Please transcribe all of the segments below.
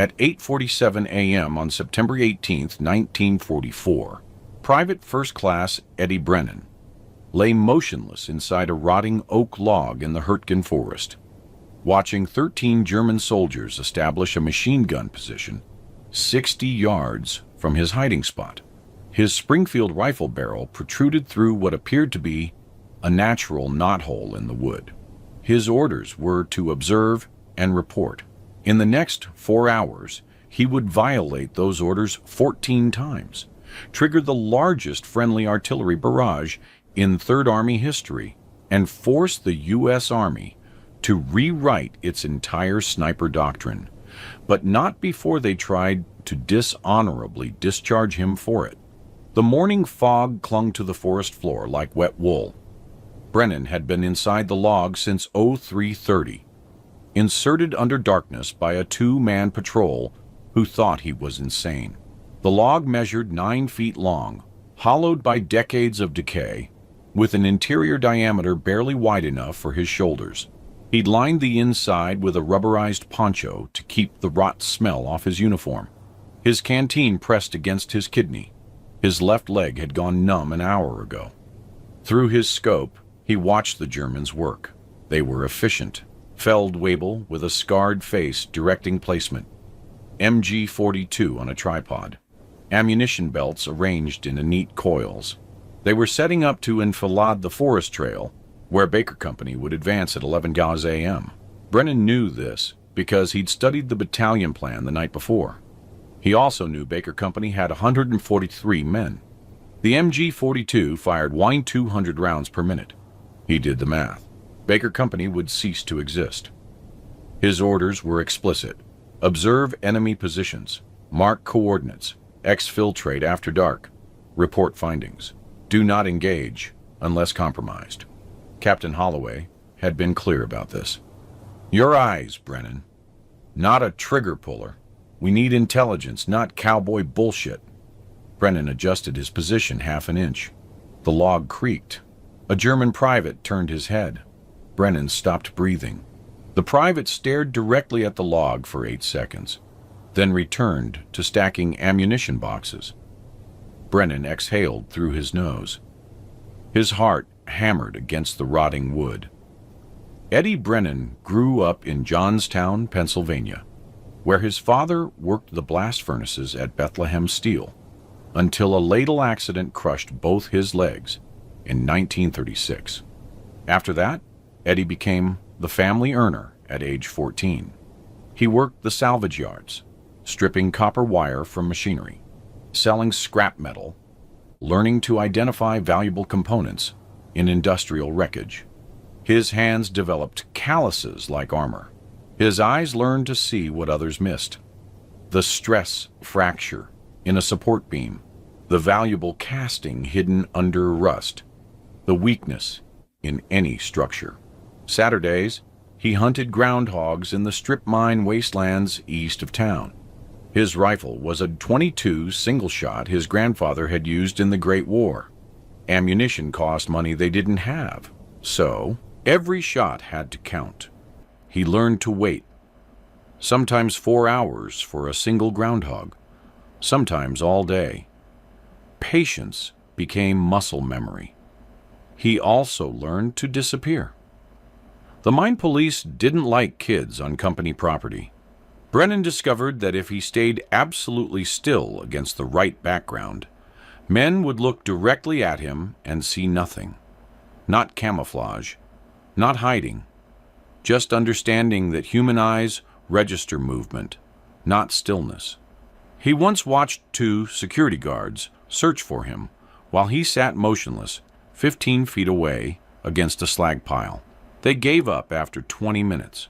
At 8:47 a.m. on September 18, 1944, Private First Class Eddie Brennan lay motionless inside a rotting oak log in the Hurtgen Forest, watching 13 German soldiers establish a machine gun position 60 yards from his hiding spot. His Springfield rifle barrel protruded through what appeared to be a natural knothole in the wood. His orders were to observe and report. In the next 4 hours, he would violate those orders 14 times, trigger the largest friendly artillery barrage in Third Army history, and force the U.S. Army to rewrite its entire sniper doctrine, but not before they tried to dishonorably discharge him for it. The morning fog clung to the forest floor like wet wool. Brennan had been inside the log since 03:30, inserted under darkness by a 2-man patrol who thought he was insane. The log measured 9 feet long, hollowed by decades of decay, with an interior diameter barely wide enough for his shoulders. He'd lined the inside with a rubberized poncho to keep the rot smell off his uniform. His canteen pressed against his kidney. His left leg had gone numb an hour ago. Through his scope, he watched the Germans work. They were efficient. Feldwebel with a scarred face directing placement. MG-42 on a tripod. Ammunition belts arranged in neat coils. They were setting up to enfilade the forest trail, where Baker Company would advance at 11 a.m. Brennan knew this because he'd studied the battalion plan the night before. He also knew Baker Company had 143 men. The MG-42 fired 200 rounds per minute. He did the math. Baker Company would cease to exist. His orders were explicit. Observe enemy positions. Mark coordinates. Exfiltrate after dark. Report findings. Do not engage unless compromised. Captain Holloway had been clear about this. Your eyes, Brennan. Not a trigger puller. We need intelligence, not cowboy bullshit. Brennan adjusted his position half an inch. The log creaked. A German private turned his head. Brennan stopped breathing. The private stared directly at the log for 8 seconds, then returned to stacking ammunition boxes. Brennan exhaled through his nose. His heart hammered against the rotting wood. Eddie Brennan grew up in Johnstown, Pennsylvania, where his father worked the blast furnaces at Bethlehem Steel, until a ladle accident crushed both his legs in 1936. After that, Eddie became the family earner at age 14. He worked the salvage yards, stripping copper wire from machinery, selling scrap metal, learning to identify valuable components in industrial wreckage. His hands developed calluses like armor. His eyes learned to see what others missed. The stress fracture in a support beam, the valuable casting hidden under rust, the weakness in any structure. Saturdays, he hunted groundhogs in the strip mine wastelands east of town. His rifle was a .22 single-shot his grandfather had used in the Great War. Ammunition cost money they didn't have, so every shot had to count. He learned to wait, sometimes 4 hours for a single groundhog, sometimes all day. Patience became muscle memory. He also learned to disappear. The mine police didn't like kids on company property. Brennan discovered that if he stayed absolutely still against the right background, men would look directly at him and see nothing. Not camouflage, not hiding, just understanding that human eyes register movement, not stillness. He once watched 2 security guards search for him while he sat motionless 15 feet away against a slag pile. They gave up after 20 minutes.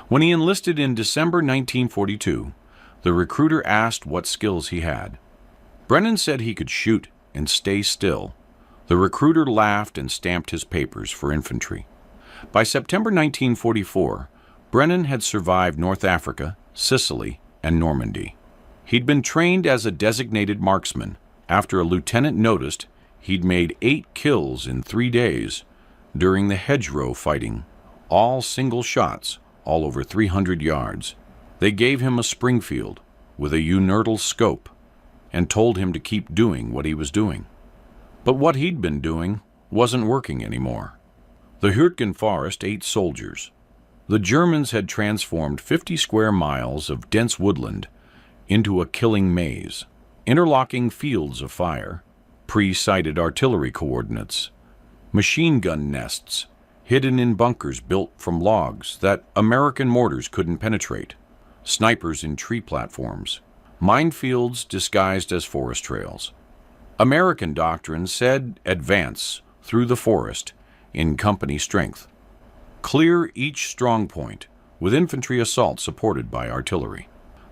When he enlisted in December 1942, the recruiter asked what skills he had. Brennan said he could shoot and stay still. The recruiter laughed and stamped his papers for infantry. By September 1944, Brennan had survived North Africa, Sicily, and Normandy. He'd been trained as a designated marksman after a lieutenant noticed he'd made 8 kills in 3 days during the hedgerow fighting, all single shots, all over 300 yards. They gave him a Springfield with a Untold scope and told him to keep doing what he was doing. But what he'd been doing wasn't working anymore. The Hürtgen forest ate soldiers. The Germans had transformed 50 square miles of dense woodland into a killing maze, interlocking fields of fire, pre-sighted artillery coordinates, machine gun nests hidden in bunkers built from logs that American mortars couldn't penetrate, snipers in tree platforms, minefields disguised as forest trails. American doctrine said advance through the forest in company strength. Clear each strong point with infantry assault supported by artillery.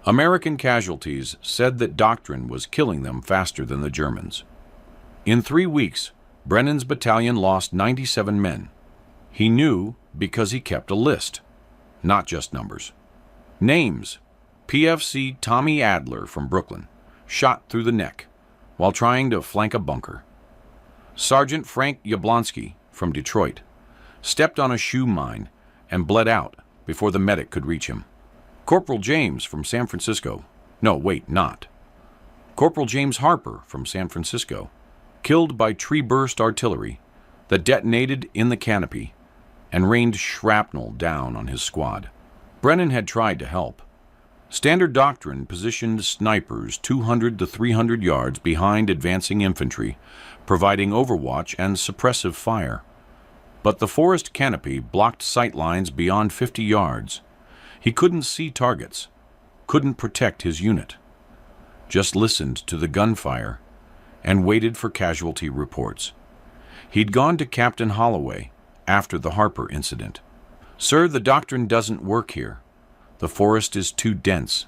American casualties said that doctrine was killing them faster than the Germans. In 3 weeks, Brennan's battalion lost 97 men. He knew because he kept a list, not just numbers. Names: PFC Tommy Adler from Brooklyn, shot through the neck while trying to flank a bunker. Sergeant Frank Yablonsky from Detroit stepped on a shoe mine and bled out before the medic could reach him. Corporal James from San Francisco. No, wait, not. Corporal James Harper from San Francisco, killed by tree-burst artillery that detonated in the canopy and rained shrapnel down on his squad. Brennan had tried to help. Standard doctrine positioned snipers 200 to 300 yards behind advancing infantry, providing overwatch and suppressive fire. But the forest canopy blocked sight lines beyond 50 yards. He couldn't see targets, couldn't protect his unit. Just listened to the gunfire and waited for casualty reports. He'd gone to Captain Holloway after the Harper incident. "Sir, the doctrine doesn't work here. The forest is too dense.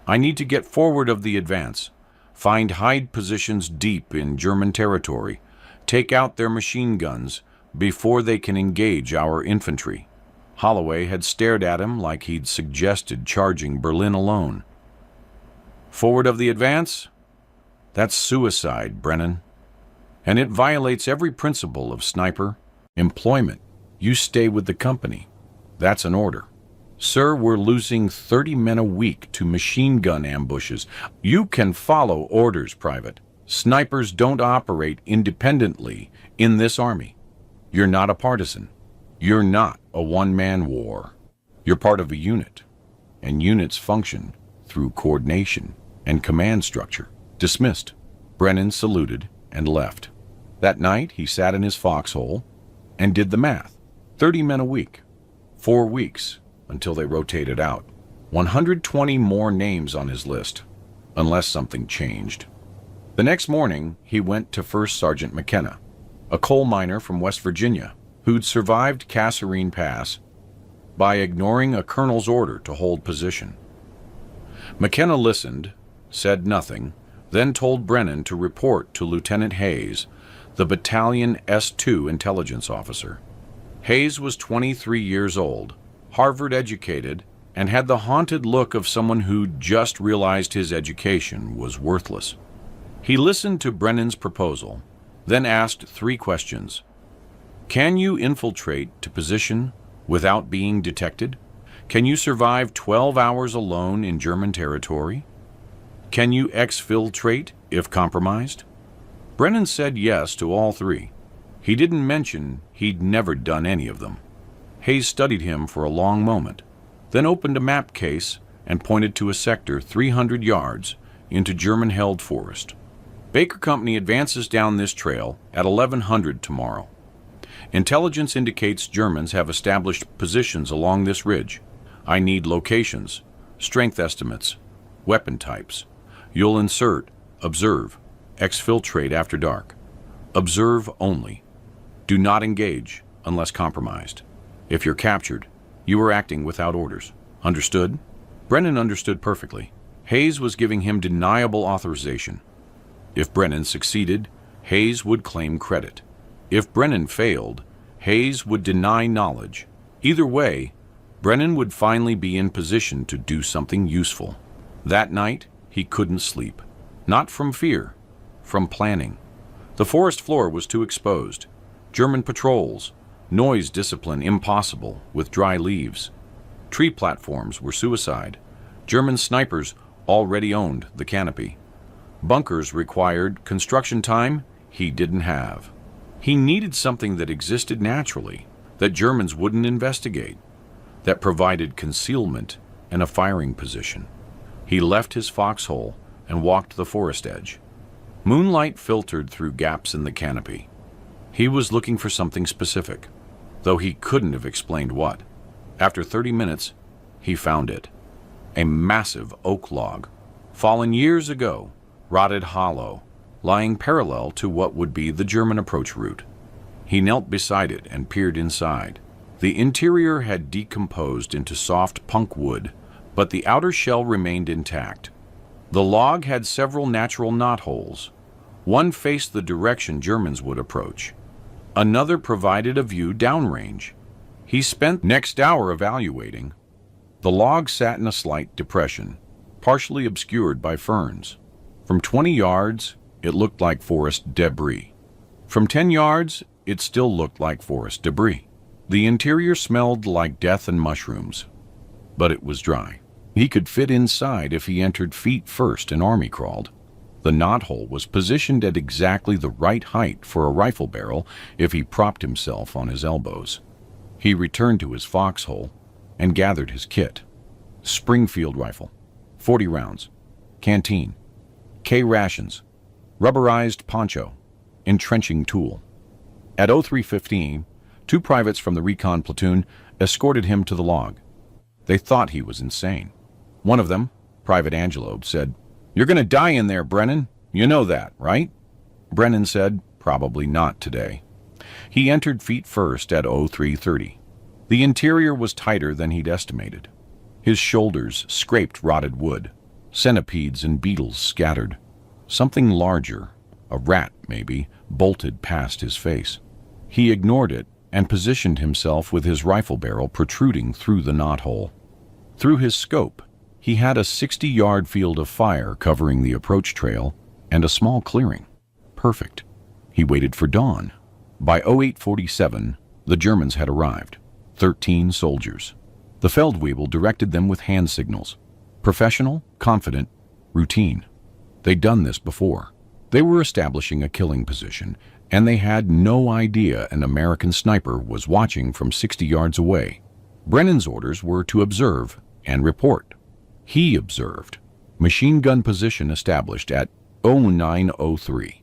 I need to get forward of the advance, find hide positions deep in German territory, take out their machine guns before they can engage our infantry." Holloway had stared at him like he'd suggested charging Berlin alone. "Forward of the advance? That's suicide, Brennan. And it violates every principle of sniper employment. You stay with the company. That's an order." "Sir, we're losing 30 men a week to machine gun ambushes." "You can follow orders, Private. Snipers don't operate independently in this army. You're not a partisan. You're not a one-man war. You're part of a unit, and units function through coordination and command structure." Dismissed. Brennan saluted and left. That night, he sat in his foxhole and did the math. 30 men a week. 4 weeks until they rotated out. 120 more names on his list, unless something changed. The next morning, he went to First Sergeant McKenna, a coal miner from West Virginia, who'd survived Kasserine Pass by ignoring a colonel's order to hold position. McKenna listened, said nothing, then told Brennan to report to Lieutenant Hayes, the battalion S2 intelligence officer. Hayes was 23 years old, Harvard-educated, and had the haunted look of someone who'd just realized his education was worthless. He listened to Brennan's proposal, then asked 3 questions. Can you infiltrate to position without being detected? Can you survive 12 hours alone in German territory? Can you exfiltrate if compromised? Brennan said yes to all 3. He didn't mention he'd never done any of them. Hayes studied him for a long moment, then opened a map case and pointed to a sector 300 yards into German-held forest. "Baker Company advances down this trail at 1100 tomorrow. Intelligence indicates Germans have established positions along this ridge. I need locations, strength estimates, weapon types. You'll insert, observe, exfiltrate after dark. Observe only. Do not engage unless compromised. If you're captured, you are acting without orders. Understood?" Brennan understood perfectly. Hayes was giving him deniable authorization. If Brennan succeeded, Hayes would claim credit. If Brennan failed, Hayes would deny knowledge. Either way, Brennan would finally be in position to do something useful. That night, he couldn't sleep. Not from fear, from planning. The forest floor was too exposed. German patrols, noise discipline impossible with dry leaves. Tree platforms were suicide. German snipers already owned the canopy. Bunkers required construction time he didn't have. He needed something that existed naturally, that Germans wouldn't investigate, that provided concealment and a firing position. He left his foxhole and walked the forest edge. Moonlight filtered through gaps in the canopy. He was looking for something specific, though he couldn't have explained what. After 30 minutes, he found it. A massive oak log, fallen years ago, rotted hollow, lying parallel to what would be the German approach route. He knelt beside it and peered inside. The interior had decomposed into soft punk wood, but the outer shell remained intact. The log had several natural knotholes. One faced the direction Germans would approach. Another provided a view downrange. He spent the next hour evaluating. The log sat in a slight depression, partially obscured by ferns. From 20 yards, it looked like forest debris. From 10 yards, it still looked like forest debris. The interior smelled like death and mushrooms, but it was dry. He could fit inside if he entered feet first and army crawled. The knothole was positioned at exactly the right height for a rifle barrel if he propped himself on his elbows. He returned to his foxhole and gathered his kit. Springfield rifle, 40 rounds, canteen, K rations, rubberized poncho, entrenching tool. At 03:15, 2 privates from the recon platoon escorted him to the log. They thought he was insane. One of them, Private Angelob, said, "You're going to die in there, Brennan. You know that, right?" Brennan said, "Probably not today." He entered feet first at 03:30. The interior was tighter than he'd estimated. His shoulders scraped rotted wood. Centipedes and beetles scattered. Something larger, a rat maybe, bolted past his face. He ignored it and positioned himself with his rifle barrel protruding through the knothole. Through his scope, he had a 60-yard field of fire covering the approach trail and a small clearing. Perfect. He waited for dawn. By 08:47, the Germans had arrived. 13 soldiers. The Feldwebel directed them with hand signals. Professional, confident, routine. They'd done this before. They were establishing a killing position, and they had no idea an American sniper was watching from 60 yards away. Brennan's orders were to observe and report. He observed. Machine gun position established at 09:03.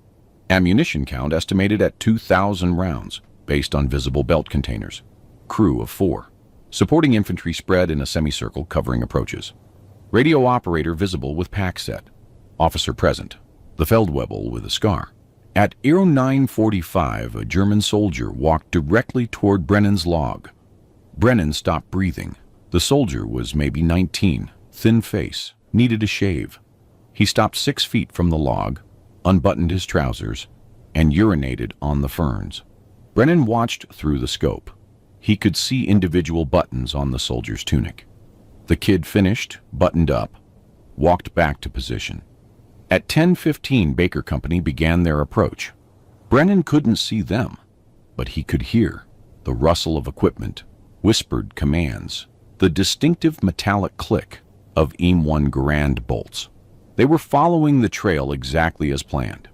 Ammunition count estimated at 2,000 rounds, based on visible belt containers. Crew of 4. Supporting infantry spread in a semicircle covering approaches. Radio operator visible with pack set. Officer present. The Feldwebel with a scar. At 09:45, a German soldier walked directly toward Brennan's log. Brennan stopped breathing. The soldier was maybe 19, thin face, needed a shave. He stopped 6 feet from the log, unbuttoned his trousers, and urinated on the ferns. Brennan watched through the scope. He could see individual buttons on the soldier's tunic. The kid finished, buttoned up, walked back to position. At 10:15, Baker Company began their approach. Brennan couldn't see them, but he could hear the rustle of equipment, whispered commands, the distinctive metallic click of EM-1 Garand bolts. They were following the trail exactly as planned.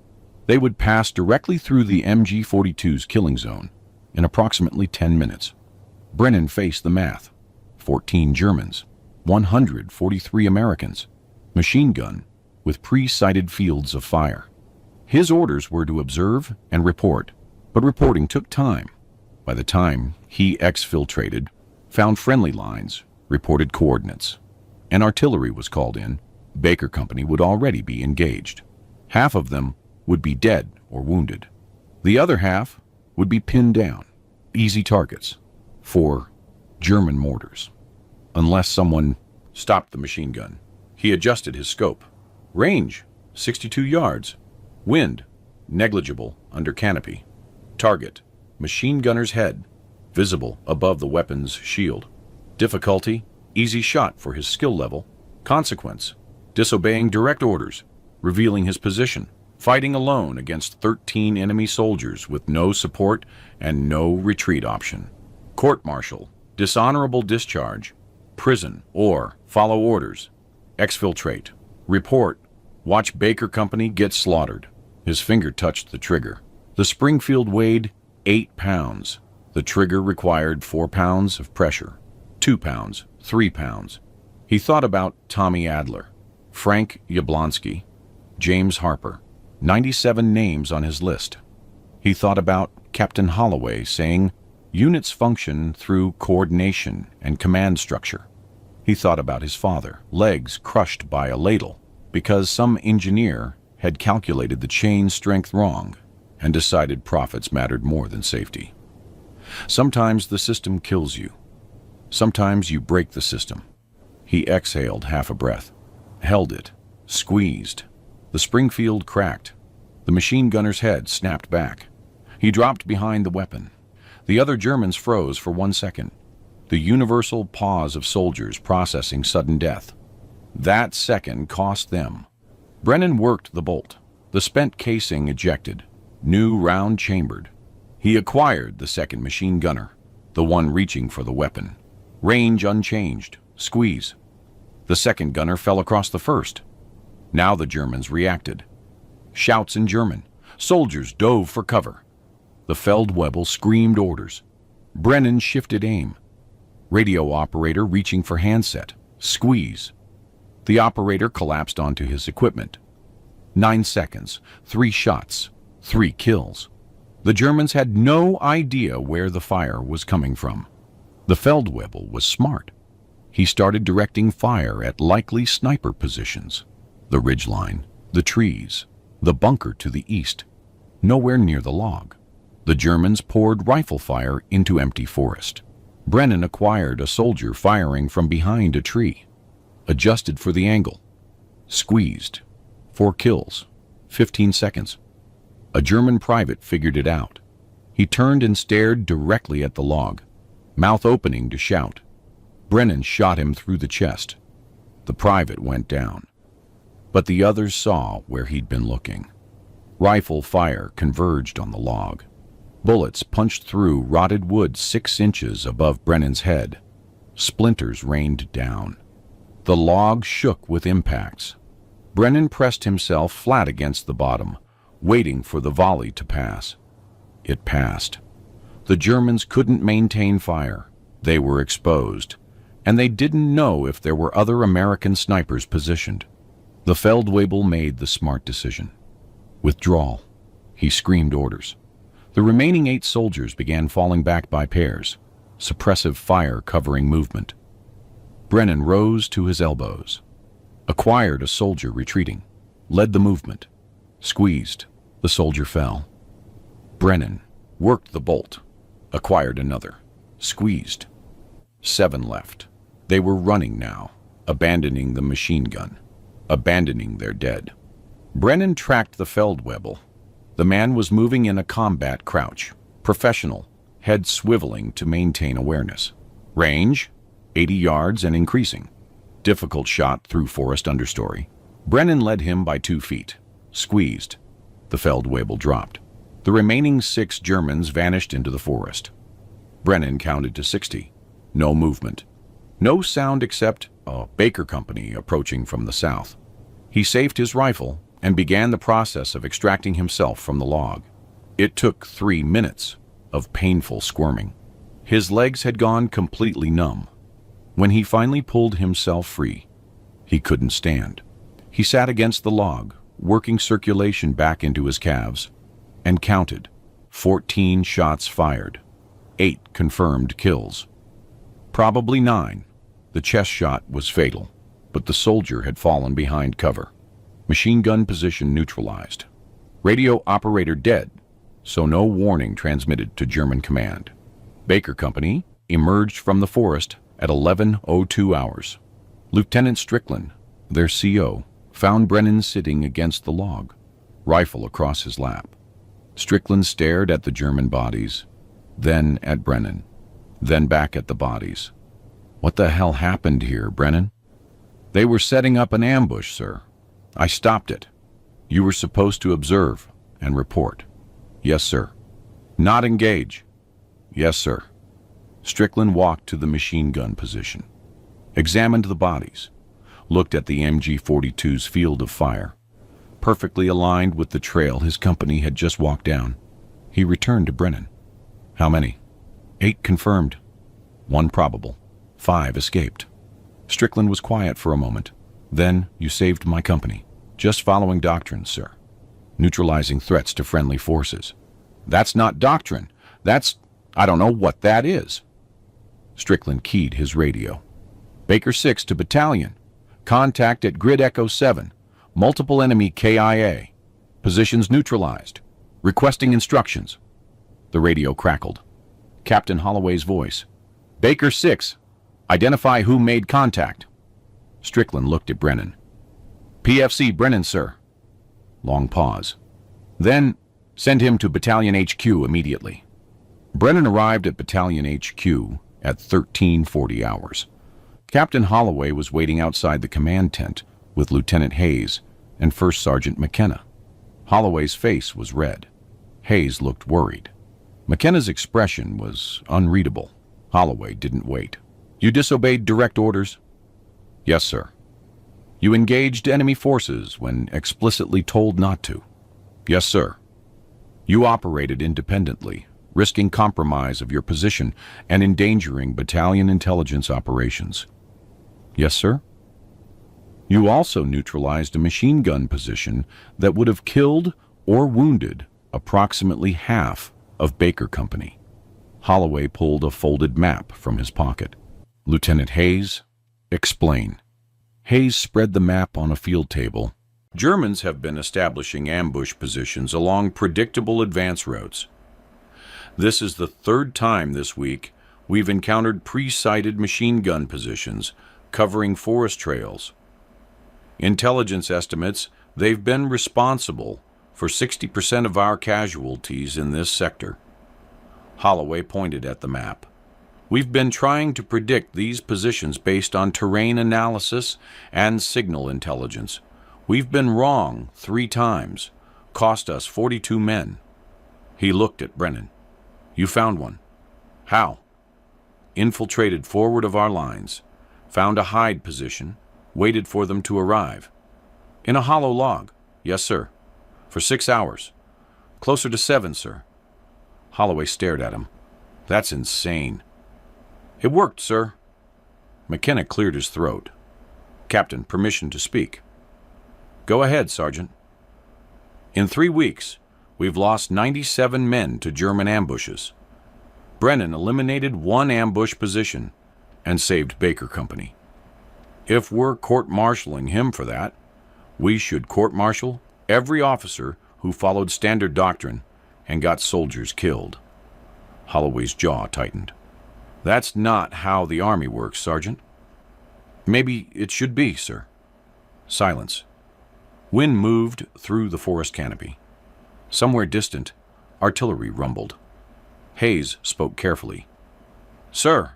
They would pass directly through the MG-42's killing zone in approximately 10 minutes. Brennan faced the math. 14 Germans, 143 Americans, machine gun with pre-sighted fields of fire. His orders were to observe and report, but reporting took time. By the time he exfiltrated, found friendly lines, reported coordinates, and artillery was called in, Baker Company would already be engaged. Half of them would be dead or wounded. The other half would be pinned down, easy targets for German mortars. Unless someone stopped the machine gun. He adjusted his scope. Range, 62 yards. Wind, negligible under canopy. Target, machine gunner's head, visible above the weapon's shield. Difficulty, easy shot for his skill level. Consequence, disobeying direct orders, revealing his position, fighting alone against 13 enemy soldiers with no support and no retreat option. Court-martial, dishonorable discharge, prison, or follow orders. Exfiltrate. Report. Watch Baker Company get slaughtered. His finger touched the trigger. The Springfield weighed 8 pounds. The trigger required 4 pounds of pressure. 2 pounds, 3 pounds. He thought about Tommy Adler, Frank Yablonsky, James Harper, 97 names on his list. He thought about Captain Holloway saying, "Units function through coordination and command structure." He thought about his father, legs crushed by a ladle, because some engineer had calculated the chain strength wrong and decided profits mattered more than safety. Sometimes the system kills you. Sometimes you break the system. He exhaled half a breath, held it, squeezed. The Springfield cracked. The machine gunner's head snapped back. He dropped behind the weapon. The other Germans froze for 1 second. The universal pause of soldiers processing sudden death. That second cost them. Brennan worked the bolt. The spent casing ejected. New round chambered. He acquired the second machine gunner, the one reaching for the weapon. Range unchanged. Squeeze. The second gunner fell across the first. Now the Germans reacted. Shouts in German. Soldiers dove for cover. The Feldwebel screamed orders. Brennan shifted aim. Radio operator reaching for handset. Squeeze. The operator collapsed onto his equipment. 9 seconds, 3 shots, 3 kills. The Germans had no idea where the fire was coming from. The Feldwebel was smart. He started directing fire at likely sniper positions. The ridgeline, the trees, the bunker to the east, nowhere near the log. The Germans poured rifle fire into empty forest. Brennan acquired a soldier firing from behind a tree. Adjusted for the angle. Squeezed. 4 kills. 15 seconds. A German private figured it out. He turned and stared directly at the log, mouth opening to shout. Brennan shot him through the chest. The private went down. But the others saw where he'd been looking. Rifle fire converged on the log. Bullets punched through rotted wood 6 inches above Brennan's head. Splinters rained down. The log shook with impacts. Brennan pressed himself flat against the bottom, waiting for the volley to pass. It passed. The Germans couldn't maintain fire. They were exposed, and they didn't know if there were other American snipers positioned. The Feldwebel made the smart decision. Withdrawal. He screamed orders. The remaining 8 soldiers began falling back by pairs, suppressive fire covering movement. Brennan rose to his elbows, acquired a soldier retreating, led the movement, squeezed. The soldier fell. Brennan worked the bolt, acquired another, squeezed. 7 left. They were running now, abandoning the machine gun, abandoning their dead. Brennan tracked the Feldwebel. The man was moving in a combat crouch, professional, head swiveling to maintain awareness. Range, 80 yards and increasing. Difficult shot through forest understory. Brennan led him by 2 feet. Squeezed. The Feldwebel dropped. The remaining 6 Germans vanished into the forest. Brennan counted to 60. No movement. No sound except a Baker Company approaching from the south. He saved his rifle and began the process of extracting himself from the log. It took 3 minutes of painful squirming. His legs had gone completely numb. When he finally pulled himself free, he couldn't stand. He sat against the log, working circulation back into his calves, and counted. 14 shots fired. 8 confirmed kills. Probably 9. The chest shot was fatal, but the soldier had fallen behind cover. Machine gun position neutralized. Radio operator dead, so no warning transmitted to German command. Baker Company emerged from the forest at 11:02 hours. Lieutenant Strickland, their CO, found Brennan sitting against the log, rifle across his lap. Strickland stared at the German bodies, then at Brennan, then back at the bodies. "What the hell happened here, Brennan?" "They were setting up an ambush, sir. I stopped it. You were supposed to observe and report." "Yes, sir." "Not engage." "Yes, sir." Strickland walked to the machine gun position, examined the bodies, looked at the MG-42's field of fire, perfectly aligned with the trail his company had just walked down. He returned to Brennan. How many? 8 confirmed. 1 probable. 5 escaped. Strickland was quiet for a moment. Then you saved my company. Just following doctrine, sir. Neutralizing threats to friendly forces. That's not doctrine. I don't know what that is. Strickland keyed his radio. Baker 6 to battalion. Contact at Grid Echo 7. Multiple enemy KIA. Positions neutralized. Requesting instructions. The radio crackled. Captain Holloway's voice. Baker 6. Identify who made contact. Strickland looked at Brennan. PFC Brennan, sir. Long pause. Then, send him to Battalion HQ immediately. Brennan arrived at Battalion HQ at 1340 hours. Captain Holloway was waiting outside the command tent with Lieutenant Hayes and First Sergeant McKenna. Holloway's face was red. Hayes looked worried. McKenna's expression was unreadable. Holloway didn't wait. You disobeyed direct orders? Yes, sir. You engaged enemy forces when explicitly told not to? Yes, sir. You operated independently, risking compromise of your position and endangering battalion intelligence operations? Yes, sir. You also neutralized a machine gun position that would have killed or wounded approximately half of Baker Company. Holloway pulled a folded map from his pocket. Lieutenant Hayes, explain. Hayes spread the map on a field table. Germans have been establishing ambush positions along predictable advance routes. This is the 3rd time this week we've encountered pre-sighted machine gun positions covering forest trails. Intelligence estimates they've been responsible for 60% of our casualties in this sector. Holloway pointed at the map. We've been trying to predict these positions based on terrain analysis and signal intelligence. We've been wrong 3 times. Cost us 42 men. He looked at Brennan. You found one. How? Infiltrated forward of our lines. Found a hide position. Waited for them to arrive. In a hollow log. Yes, sir. For 6 hours. Closer to 7, sir. Holloway stared at him. That's insane. It worked, sir. McKenna cleared his throat. Captain, permission to speak. Go ahead, Sergeant. In 3 weeks, we've lost 97 men to German ambushes. Brennan eliminated 1 ambush position and saved Baker Company. If we're court-martialing him for that, we should court-martial every officer who followed standard doctrine and got soldiers killed. Holloway's jaw tightened. That's not how the Army works, Sergeant. Maybe it should be, sir. Silence. Wind moved through the forest canopy. Somewhere distant, artillery rumbled. Hayes spoke carefully. Sir,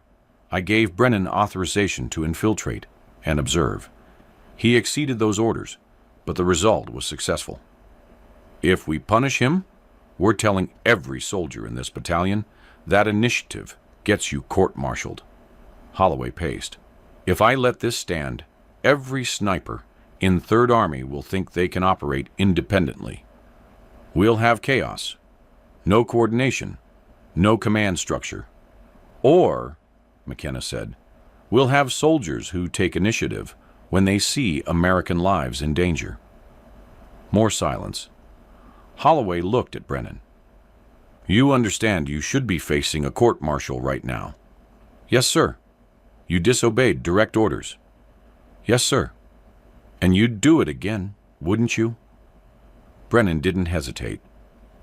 I gave Brennan authorization to infiltrate and observe. He exceeded those orders, but the result was successful. If we punish him, we're telling every soldier in this battalion that initiative gets you court-martialed. Holloway paced. If I let this stand, every sniper in 3rd Army will think they can operate independently. We'll have chaos, no coordination, no command structure. Or, McKenna said, we'll have soldiers who take initiative when they see American lives in danger. More silence. Holloway looked at Brennan. You understand you should be facing a court-martial right now. Yes, sir. You disobeyed direct orders. Yes, sir. And you'd do it again, wouldn't you? Brennan didn't hesitate.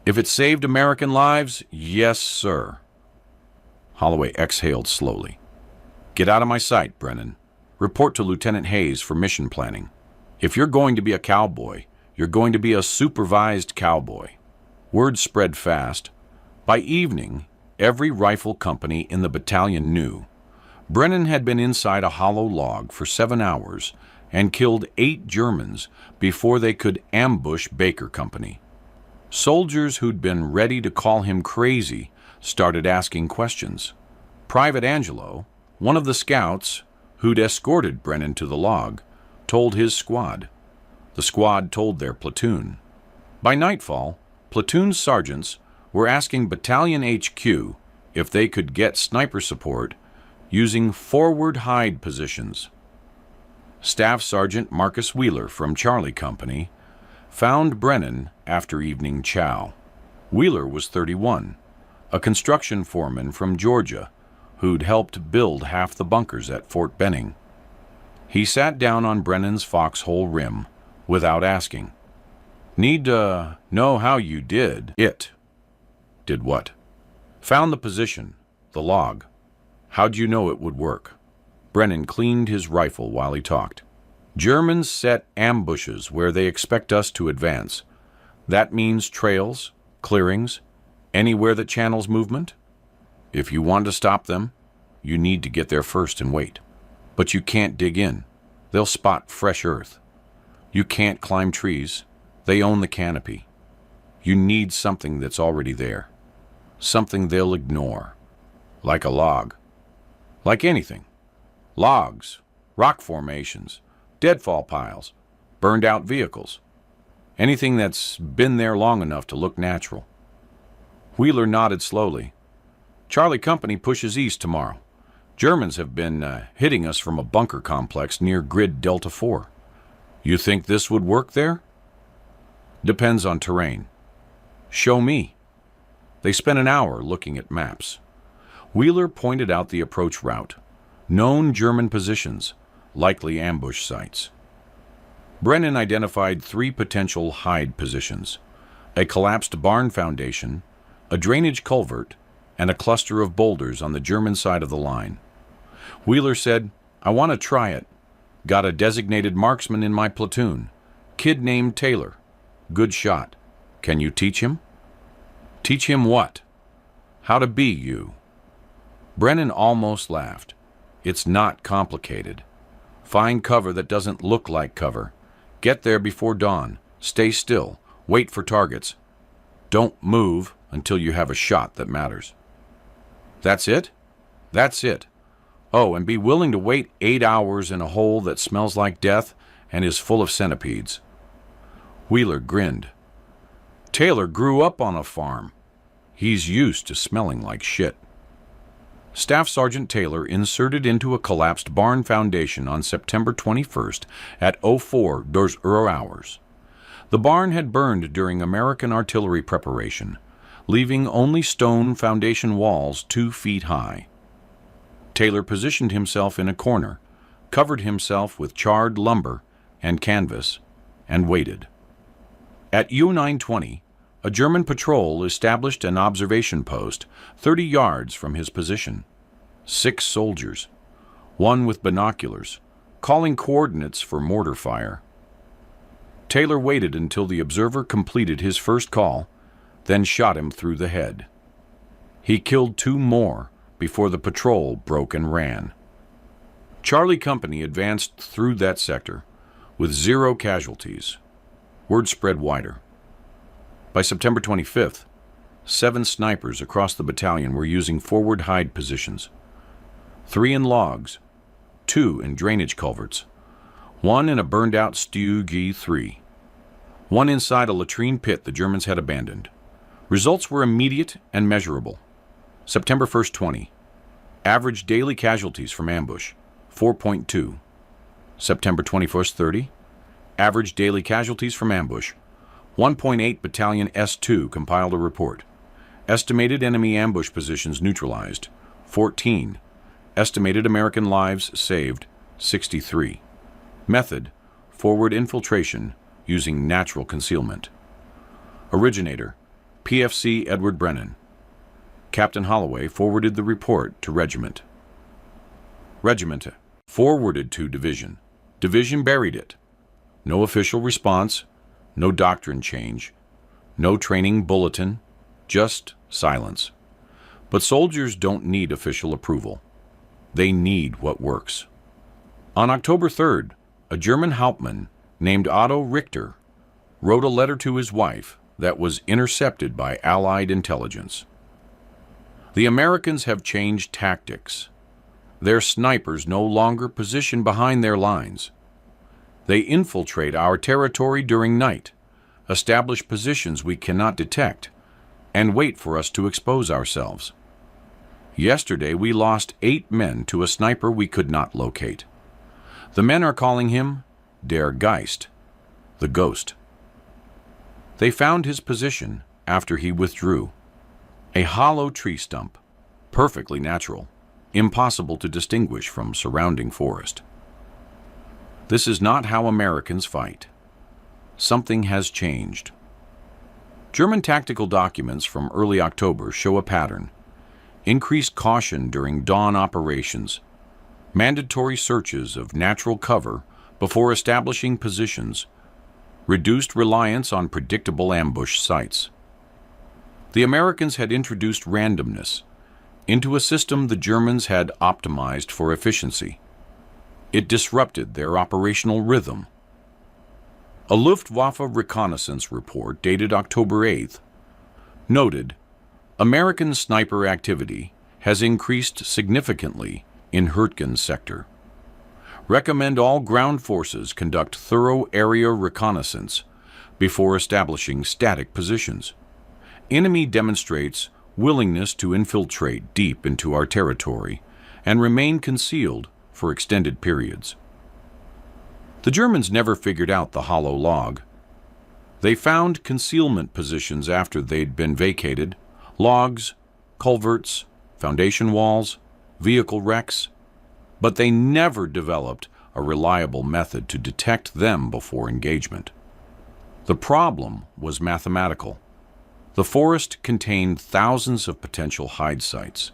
If it saved American lives, yes, sir. Holloway exhaled slowly. Get out of my sight, Brennan. Report to Lieutenant Hayes for mission planning. If you're going to be a cowboy, you're going to be a supervised cowboy. Word spread fast. By evening, every rifle company in the battalion knew. Brennan had been inside a hollow log for 7 hours and killed 8 Germans before they could ambush Baker Company. Soldiers who'd been ready to call him crazy started asking questions. Private Angelo, one of the scouts who'd escorted Brennan to the log, told his squad. The squad told their platoon. By nightfall, platoon sergeants were asking Battalion HQ if they could get sniper support using forward hide positions. Staff Sergeant Marcus Wheeler from Charlie Company found Brennan after evening chow. Wheeler was 31, a construction foreman from Georgia who'd helped build half the bunkers at Fort Benning. He sat down on Brennan's foxhole rim without asking. Need to know how you did it. Did what? Found the position, the log. How'd you know it would work? Brennan cleaned his rifle while he talked. Germans set ambushes where they expect us to advance. That means trails, clearings, anywhere that channels movement. If you want to stop them, you need to get there first and wait. But you can't dig in. They'll spot fresh earth. You can't climb trees. They own the canopy. You need something that's already there. Something they'll ignore. Like a log. Like anything. Logs, rock formations, deadfall piles, burned out vehicles. Anything that's been there long enough to look natural. Wheeler nodded slowly. Charlie Company pushes east tomorrow. Germans have been hitting us from a bunker complex near Grid Delta 4. You think this would work there? Depends on terrain. Show me. They spent an hour looking at maps. Wheeler pointed out the approach route, known German positions, likely ambush sites. Brennan identified 3 potential hide positions: a collapsed barn foundation, a drainage culvert, and a cluster of boulders on the German side of the line. Wheeler said, I want to try it. Got a designated marksman in my platoon. Kid named Taylor. Good shot. Can you teach him? Teach him what? How to be you. Brennan almost laughed. It's not complicated. Find cover that doesn't look like cover. Get there before dawn. Stay still. Wait for targets. Don't move until you have a shot that matters. That's it? That's it. Oh, and be willing to wait 8 hours in a hole that smells like death and is full of centipedes. Wheeler grinned. Taylor grew up on a farm. He's used to smelling like shit. Staff Sergeant Taylor inserted into a collapsed barn foundation on September 21st at 04 hours. The barn had burned during American artillery preparation, leaving only stone foundation walls 2 feet high. Taylor positioned himself in a corner, covered himself with charred lumber and canvas, and waited. At U-920, a German patrol established an observation post 30 yards from his position. 6 soldiers, 1 with binoculars, calling coordinates for mortar fire. Taylor waited until the observer completed his first call, then shot him through the head. He killed 2 more before the patrol broke and ran. Charlie Company advanced through that sector with 0 casualties. Word spread wider. By September 25th, 7 snipers across the battalion were using forward hide positions. 3 in logs, 2 in drainage culverts, 1 in a burned-out Stug 3, 1 inside a latrine pit the Germans had abandoned. Results were immediate and measurable. September 1st, 20. Average daily casualties from ambush, 4.2. September 21st, 30. Average daily casualties from ambush, 1.8. Battalion S2 compiled a report. Estimated enemy ambush positions neutralized, 14. Estimated American lives saved, 63. Method, forward infiltration using natural concealment. Originator, PFC Edward Brennan. Captain Holloway forwarded the report to Regiment. Regiment forwarded to Division. Division buried it. No official response, no doctrine change, no training bulletin, just silence. But soldiers don't need official approval. They need what works. On October 3rd, a German Hauptmann named Otto Richter wrote a letter to his wife that was intercepted by Allied intelligence. The Americans have changed tactics. Their snipers no longer position behind their lines. They infiltrate our territory during night, establish positions we cannot detect, and wait for us to expose ourselves. Yesterday, we lost 8 men to a sniper we could not locate. The men are calling him Der Geist, the ghost. They found his position after he withdrew. A hollow tree stump, perfectly natural, impossible to distinguish from surrounding forest. This is not how Americans fight. Something has changed. German tactical documents from early October show a pattern: increased caution during dawn operations, mandatory searches of natural cover before establishing positions, reduced reliance on predictable ambush sites. The Americans had introduced randomness into a system the Germans had optimized for efficiency. It disrupted their operational rhythm. A Luftwaffe reconnaissance report dated October 8th noted, American sniper activity has increased significantly in Hurtgen sector. Recommend all ground forces conduct thorough area reconnaissance before establishing static positions. Enemy demonstrates willingness to infiltrate deep into our territory and remain concealed for extended periods. The Germans never figured out the hollow log. They found concealment positions after they'd been vacated: logs, culverts, foundation walls, vehicle wrecks, but they never developed a reliable method to detect them before engagement. The problem was mathematical. The forest contained thousands of potential hide sites,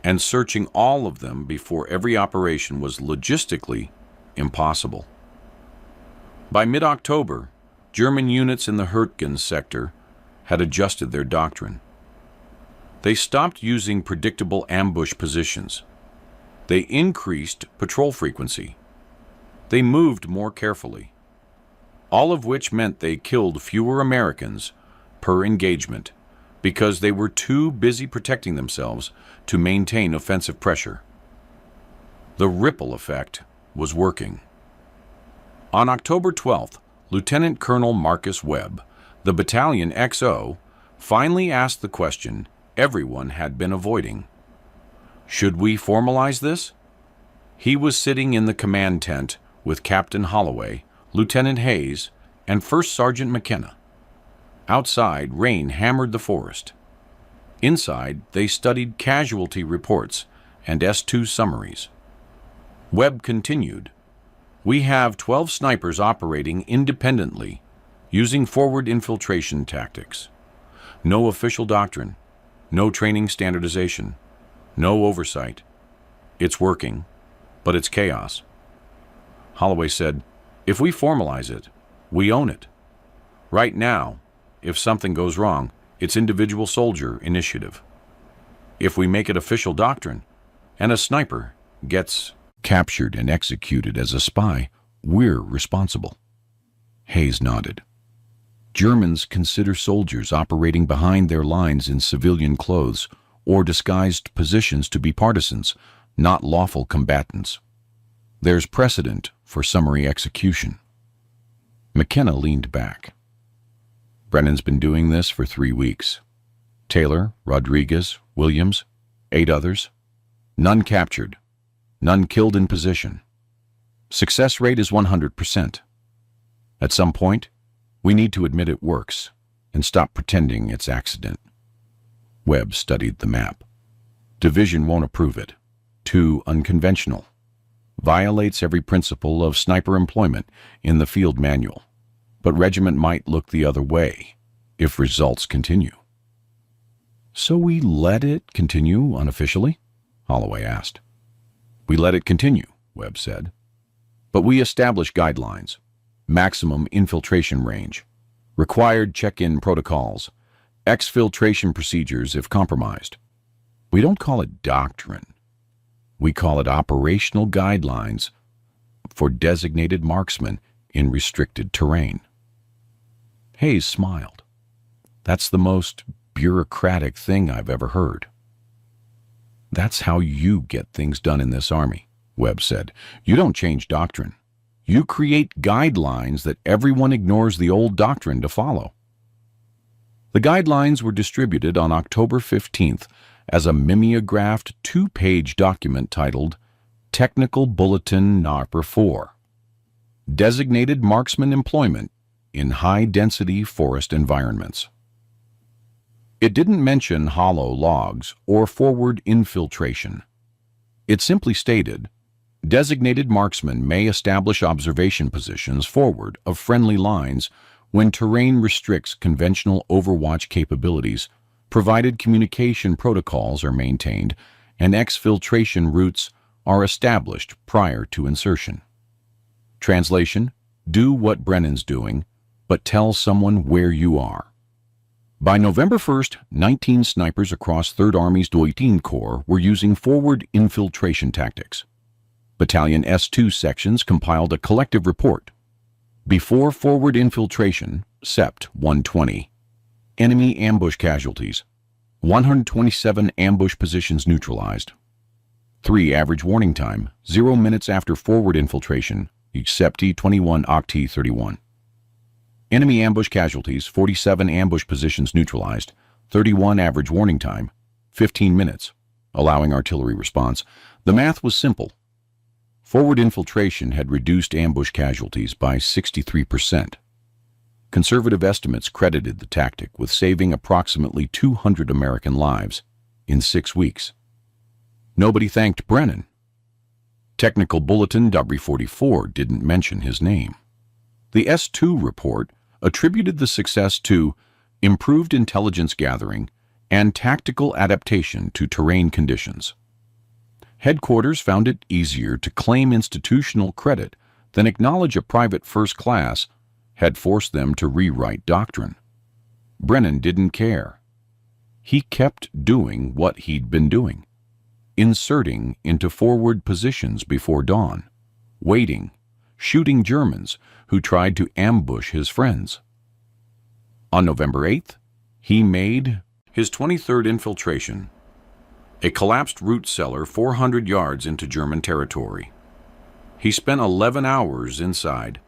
and searching all of them before every operation was logistically impossible. By mid-October, German units in the Hurtgen sector had adjusted their doctrine. They stopped using predictable ambush positions. They increased patrol frequency. They moved more carefully, all of which meant they killed fewer Americans per engagement because they were too busy protecting themselves to maintain offensive pressure. The ripple effect was working. On October 12th, Lieutenant Colonel Marcus Webb, the battalion XO, finally asked the question everyone had been avoiding. Should we formalize this? He was sitting in the command tent with Captain Holloway, Lieutenant Hayes, and First Sergeant McKenna. Outside, rain hammered the forest. Inside, they studied casualty reports and S2 summaries. Webb continued, "We have 12 snipers operating independently, using forward infiltration tactics. No official doctrine, no training standardization, no oversight. It's working, but it's chaos." Holloway said, "If we formalize it, we own it. Right now, if something goes wrong, it's individual soldier initiative. If we make it official doctrine, and a sniper gets captured and executed as a spy, we're responsible." Hayes nodded. Germans consider soldiers operating behind their lines in civilian clothes or disguised positions to be partisans, not lawful combatants. There's precedent for summary execution. McKenna leaned back. Brennan's been doing this for 3 weeks. Taylor, Rodriguez, Williams, 8 others. None captured. None killed in position. Success rate is 100%. At some point, we need to admit it works and stop pretending it's accident. Webb studied the map. Division won't approve it. Too unconventional. Violates every principle of sniper employment in the field manual. But regiment might look the other way if results continue. "So we let it continue unofficially?" Holloway asked. "We let it continue," Webb said. "But we establish guidelines, maximum infiltration range, required check-in protocols, exfiltration procedures if compromised. We don't call it doctrine. We call it operational guidelines for designated marksmen in restricted terrain." Hayes smiled. "That's the most bureaucratic thing I've ever heard." "That's how you get things done in this army," Webb said. "You don't change doctrine. You create guidelines that everyone ignores the old doctrine to follow. The guidelines were distributed on October 15th as a mimeographed two-page document titled Technical Bulletin No. 4, Designated Marksman Employment in High-Density Forest Environments. It didn't mention hollow logs or forward infiltration. It simply stated, designated marksmen may establish observation positions forward of friendly lines when terrain restricts conventional overwatch capabilities, provided communication protocols are maintained and exfiltration routes are established prior to insertion. Translation: do what Brennan's doing, but tell someone where you are. By November 1st, 19 snipers across 3rd Army's 12th Corps were using forward infiltration tactics. Battalion S2 sections compiled a collective report. Before forward infiltration, Sept. 120. Enemy ambush casualties. 127 ambush positions neutralized. 3 average warning time, 0 minutes after forward infiltration, each Sept. 21 Oct. 31. Enemy ambush casualties, 47 ambush positions neutralized, 31 average warning time, 15 minutes, allowing artillery response. The math was simple. Forward infiltration had reduced ambush casualties by 63%. Conservative estimates credited the tactic with saving approximately 200 American lives in 6 weeks. Nobody thanked Brennan. Technical Bulletin No. 44 didn't mention his name. The S2 report attributed the success to improved intelligence gathering and tactical adaptation to terrain conditions. Headquarters found it easier to claim institutional credit than acknowledge a private first class had forced them to rewrite doctrine. Brennan didn't care. He kept doing what he'd been doing, inserting into forward positions before dawn, waiting, shooting Germans who tried to ambush his friends. On November 8th, he made his 23rd infiltration, a collapsed root cellar 400 yards into German territory. He spent 11 hours inside,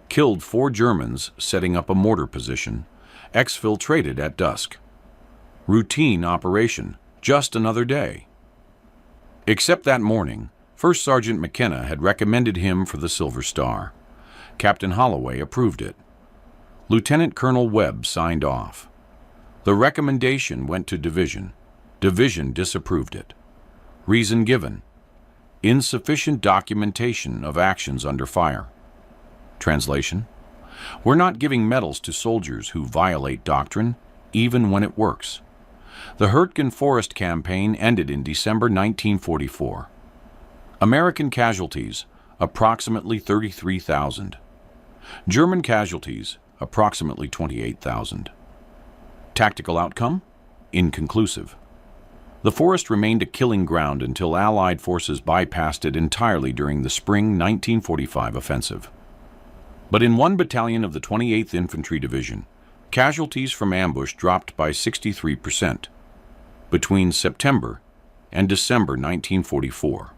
killed 4 Germans setting up a mortar position, exfiltrated at dusk. Routine operation, just another day. Except that morning, First Sergeant McKenna had recommended him for the Silver Star. Captain Holloway approved it. Lieutenant Colonel Webb signed off. The recommendation went to Division. Division disapproved it. Reason given: insufficient documentation of actions under fire. Translation: we're not giving medals to soldiers who violate doctrine, even when it works. The Hurtgen Forest Campaign ended in December 1944. American casualties, approximately 33,000. German casualties, approximately 28,000. Tactical outcome? Inconclusive. The forest remained a killing ground until Allied forces bypassed it entirely during the spring 1945 offensive. But in one battalion of the 28th Infantry Division, casualties from ambush dropped by 63% between September and December 1944.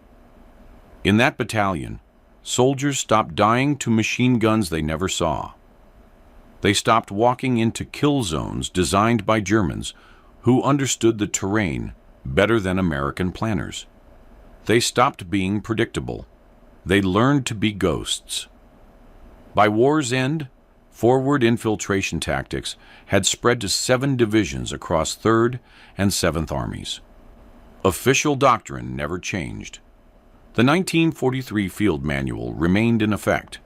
In that battalion, soldiers stopped dying to machine guns they never saw. They stopped walking into kill zones designed by Germans who understood the terrain better than American planners. They stopped being predictable. They learned to be ghosts. By war's end, forward infiltration tactics had spread to 7 divisions across 3rd and 7th Armies. Official doctrine never changed. The 1943 Field Manual remained in effect,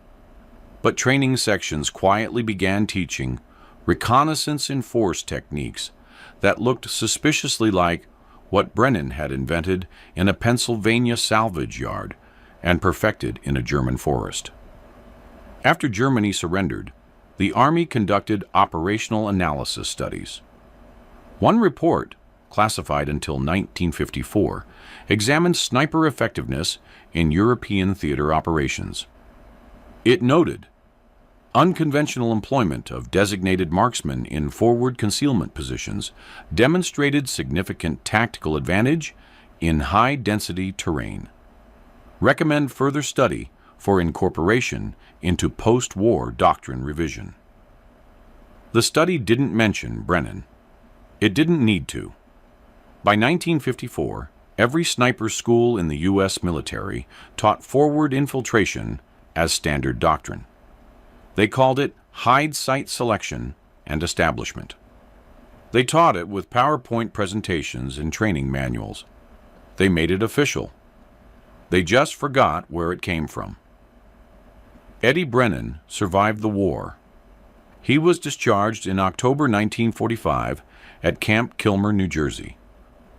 but training sections quietly began teaching reconnaissance in force techniques that looked suspiciously like what Brennan had invented in a Pennsylvania salvage yard and perfected in a German forest. After Germany surrendered, the Army conducted operational analysis studies. One report, classified until 1954, examined sniper effectiveness in European theater operations. It noted unconventional employment of designated marksmen in forward concealment positions demonstrated significant tactical advantage in high-density terrain. Recommend further study for incorporation into post-war doctrine revision. The study didn't mention Brennan. It didn't need to. By 1954, every sniper school in the U.S. military taught forward infiltration as standard doctrine. They called it hide site selection and establishment. They taught it with PowerPoint presentations and training manuals. They made it official. They just forgot where it came from. Eddie Brennan survived the war. He was discharged in October 1945 at Camp Kilmer, New Jersey,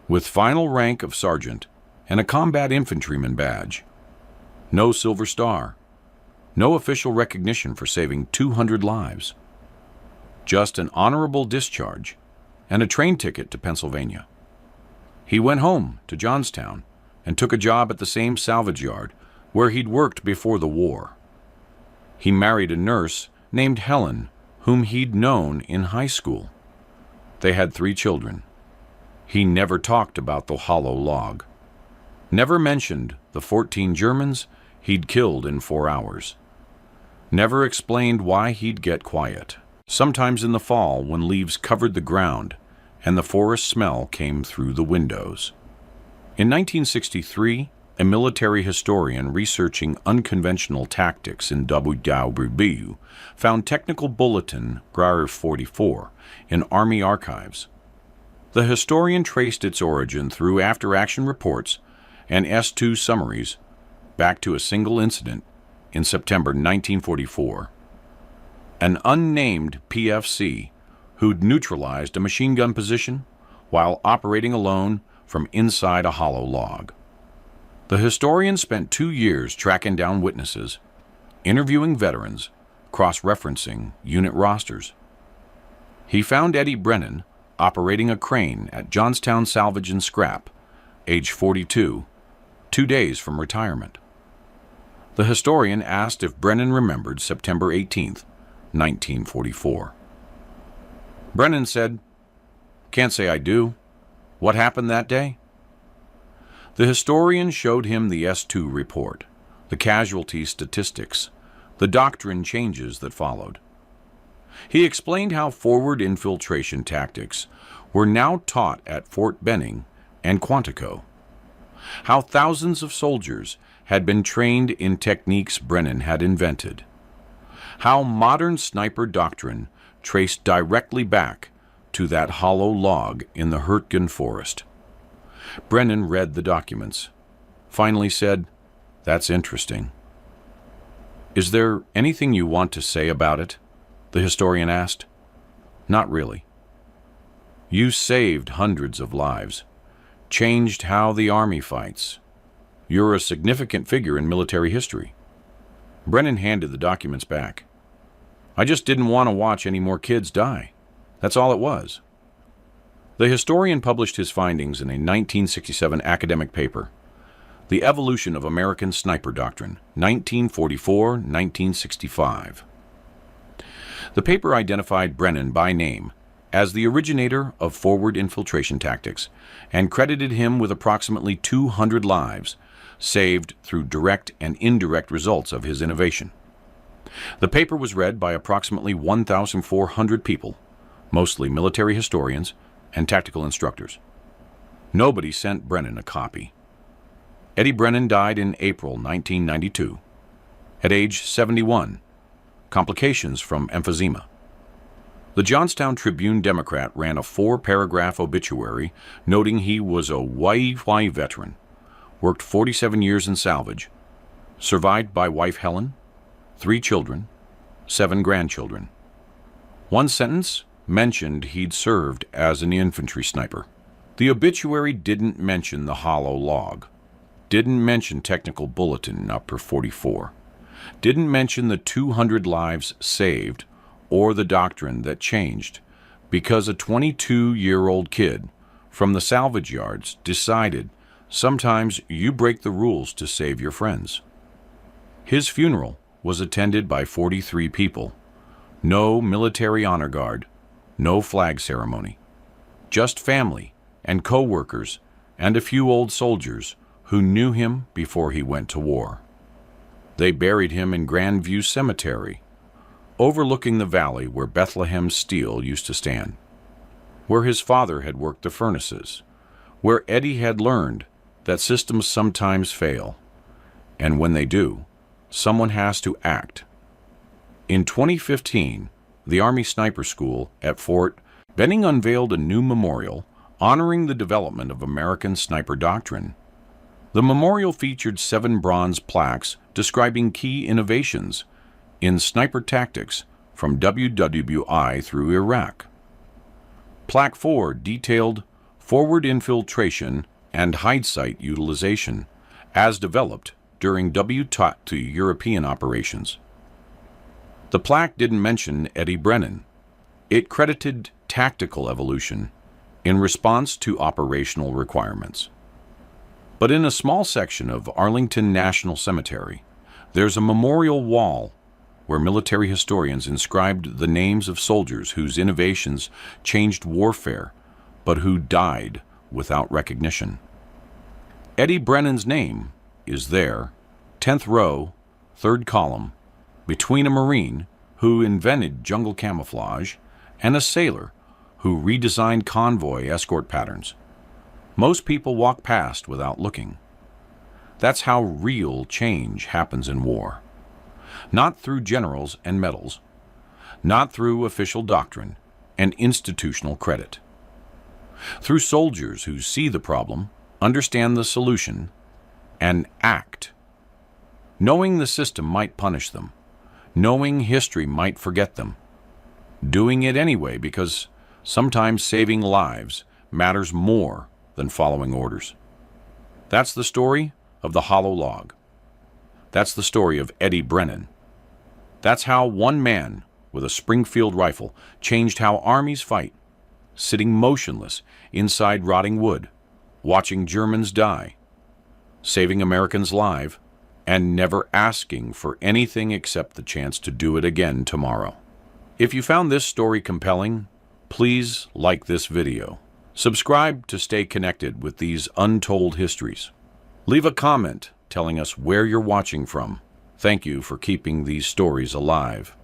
with final rank of sergeant and a combat infantryman badge. No Silver Star. No official recognition for saving 200 lives. Just an honorable discharge and a train ticket to Pennsylvania. He went home to Johnstown and took a job at the same salvage yard where he'd worked before the war. He married a nurse named Helen, whom he'd known in high school. They had 3 children. He never talked about the hollow log. Never mentioned the 14 Germans he'd killed in 4 hours. Never explained why he'd get quiet. Sometimes in the fall when leaves covered the ground and the forest smell came through the windows. In 1963, a military historian researching unconventional tactics in WW found Technical Bulletin Grar 44 in Army archives. The historian traced its origin through after-action reports and S2 summaries back to a single incident in September 1944. An unnamed PFC who'd neutralized a machine gun position while operating alone from inside a hollow log. The historian spent 2 years tracking down witnesses, interviewing veterans, cross-referencing unit rosters. He found Eddie Brennan operating a crane at Johnstown Salvage and Scrap, age 42, 2 days from retirement. The historian asked if Brennan remembered September 18, 1944. Brennan said, "Can't say I do. What happened that day?" The historian showed him the S2 report, the casualty statistics, the doctrine changes that followed. He explained how forward infiltration tactics were now taught at Fort Benning and Quantico, how thousands of soldiers had been trained in techniques Brennan had invented, how modern sniper doctrine traced directly back to that hollow log in the Hurtgen forest. Brennan read the documents, finally said, "That's interesting." "Is there anything you want to say about it?" the historian asked. "Not really. You saved hundreds of lives, changed how the Army fights. You're a significant figure in military history." Brennan handed the documents back. "I just didn't want to watch any more kids die. That's all it was." The historian published his findings in a 1967 academic paper, The Evolution of American Sniper Doctrine, 1944-1965. The paper identified Brennan by name as the originator of forward infiltration tactics and credited him with approximately 200 lives saved through direct and indirect results of his innovation. The paper was read by approximately 1,400 people, mostly military historians and tactical instructors. Nobody sent Brennan a copy. Eddie Brennan died in April 1992, at age 71, complications from emphysema. The Johnstown Tribune-Democrat ran a 4-paragraph obituary noting he was a YY veteran, worked 47 years in salvage, survived by wife Helen, 3 children, 7 grandchildren. One sentence mentioned he'd served as an infantry sniper. The obituary didn't mention the hollow log, didn't mention Technical Bulletin Upper 44, didn't mention the 200 lives saved or the doctrine that changed because a 22-year-old kid from the salvage yards decided sometimes you break the rules to save your friends. His funeral was attended by 43 people. No military honor guard, no flag ceremony. Just family and co-workers and a few old soldiers who knew him before he went to war. They buried him in Grandview Cemetery, overlooking the valley where Bethlehem Steel used to stand, where his father had worked the furnaces, where Eddie had learned that systems sometimes fail, and when they do, someone has to act. In 2015, the Army Sniper School at Fort Benning unveiled a new memorial honoring the development of American sniper doctrine. The memorial featured 7 bronze plaques describing key innovations in sniper tactics from WWI through Iraq. Plaque 4 detailed forward infiltration and hindsight utilization as developed during WTOT to European operations. The plaque didn't mention Eddie Brennan. It credited tactical evolution in response to operational requirements. But in a small section of Arlington National Cemetery, there's a memorial wall where military historians inscribed the names of soldiers whose innovations changed warfare, but who died without recognition. Eddie Brennan's name is there, 10th row, 3rd column, between a Marine who invented jungle camouflage and a sailor who redesigned convoy escort patterns. Most people walk past without looking. That's how real change happens in war. Not through generals and medals, not through official doctrine and institutional credit. Through soldiers who see the problem, understand the solution, and act. Knowing the system might punish them, knowing history might forget them, doing it anyway because sometimes saving lives matters more than following orders. That's the story of the hollow log. That's the story of Eddie Brennan. That's how one man with a Springfield rifle changed how armies fight, sitting motionless inside rotting wood, watching Germans die, saving Americans alive, and never asking for anything except the chance to do it again tomorrow. If you found this story compelling, please like this video. Subscribe to stay connected with these untold histories. Leave a comment telling us where you're watching from. Thank you for keeping these stories alive.